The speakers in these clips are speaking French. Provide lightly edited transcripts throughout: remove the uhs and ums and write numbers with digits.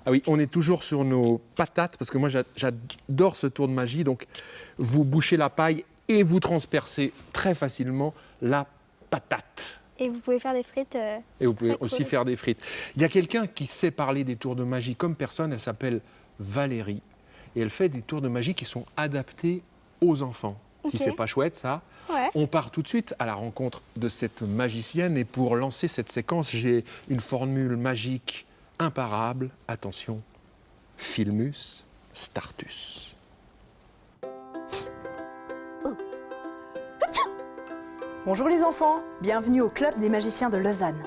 Ah oui, on est toujours sur nos patates, parce que moi j'adore ce tour de magie. Donc vous bouchez la paille et vous transpercez très facilement la patate. Et vous pouvez faire des frites. Et vous pouvez très aussi cool. faire des frites. Il y a quelqu'un qui sait parler des tours de magie comme personne, elle s'appelle Valérie. Et elle fait des tours de magie qui sont adaptés aux enfants. Si Ok. c'est pas chouette ça, Ouais. on part tout de suite à la rencontre de cette magicienne. Et pour lancer cette séquence, j'ai une formule magique imparable. Attention, Filmus Startus. Bonjour les enfants, bienvenue au Club des magiciens de Lausanne.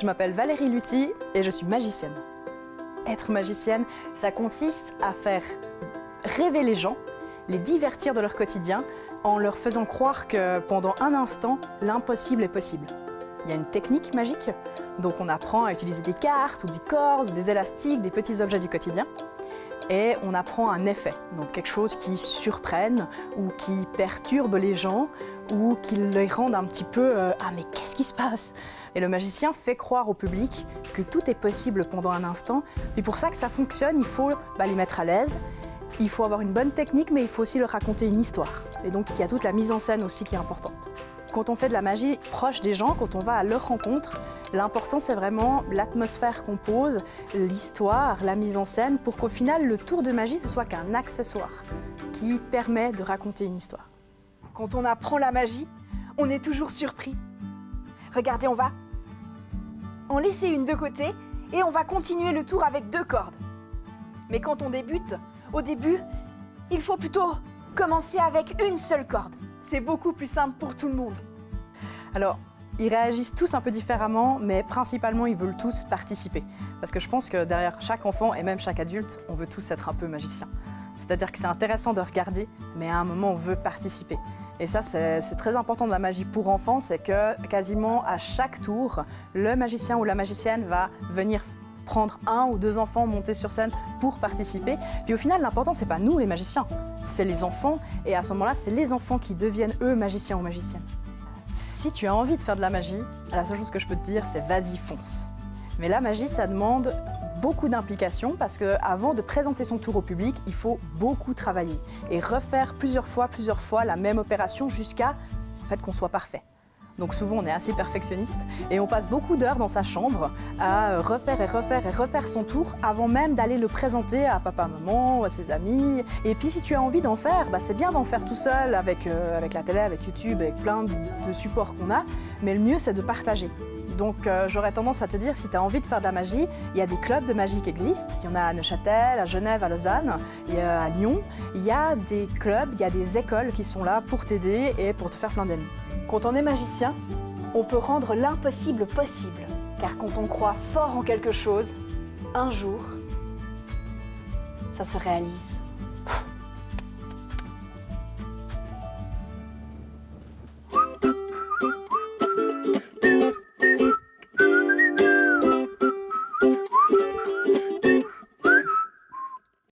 Je m'appelle Valérie Luthi et je suis magicienne. Être magicienne, ça consiste à faire rêver les gens, les divertir de leur quotidien en leur faisant croire que pendant un instant, l'impossible est possible. Il y a une technique magique, donc on apprend à utiliser des cartes ou des cordes ou des élastiques, des petits objets du quotidien. Et on apprend un effet, donc quelque chose qui surprenne ou qui perturbe les gens ou qui les rende un petit peu ah mais qu'est-ce qui se passe? Et le magicien fait croire au public que tout est possible pendant un instant. Et pour ça que ça fonctionne, il faut les mettre à l'aise, il faut avoir une bonne technique, mais il faut aussi leur raconter une histoire. Et donc il y a toute la mise en scène aussi qui est importante. Quand on fait de la magie proche des gens, quand on va à leur rencontre, l'important c'est vraiment l'atmosphère qu'on pose, l'histoire, la mise en scène, pour qu'au final le tour de magie ce soit qu'un accessoire qui permet de raconter une histoire. Quand on apprend la magie, on est toujours surpris. Regardez, on va en laisser une de côté et on va continuer le tour avec 2 cordes. Mais quand on débute, au début, il faut plutôt commencer avec une seule corde. C'est beaucoup plus simple pour tout le monde. Alors, ils réagissent tous un peu différemment, mais principalement, ils veulent tous participer. Parce que je pense que derrière chaque enfant, et même chaque adulte, on veut tous être un peu magicien. C'est-à-dire que c'est intéressant de regarder, mais à un moment, on veut participer. Et ça, c'est très important de la magie pour enfants, c'est que quasiment à chaque tour, le magicien ou la magicienne va venir prendre 1 ou 2 enfants monter sur scène pour participer. Puis au final, l'important, c'est pas nous les magiciens, c'est les enfants. Et à ce moment-là, c'est les enfants qui deviennent eux magiciens ou magiciennes. Si tu as envie de faire de la magie, la seule chose que je peux te dire, c'est vas-y, fonce. Mais la magie, ça demande beaucoup d'implication parce qu'avant de présenter son tour au public, il faut beaucoup travailler et refaire plusieurs fois la même opération jusqu'à qu'on soit parfait. Donc souvent, on est assez perfectionniste et on passe beaucoup d'heures dans sa chambre à refaire son tour avant même d'aller le présenter à papa, maman ou à ses amis. Et puis si tu as envie d'en faire, c'est bien d'en faire tout seul avec la télé, avec YouTube, avec plein de supports qu'on a, mais le mieux c'est de partager. Donc j'aurais tendance à te dire, si tu as envie de faire de la magie, il y a des clubs de magie qui existent. Il y en a à Neuchâtel, à Genève, à Lausanne, il y a à Lyon. Il y a des clubs, il y a des écoles qui sont là pour t'aider et pour te faire plein d'amis. Quand on est magicien, on peut rendre l'impossible possible. Car quand on croit fort en quelque chose, un jour, ça se réalise.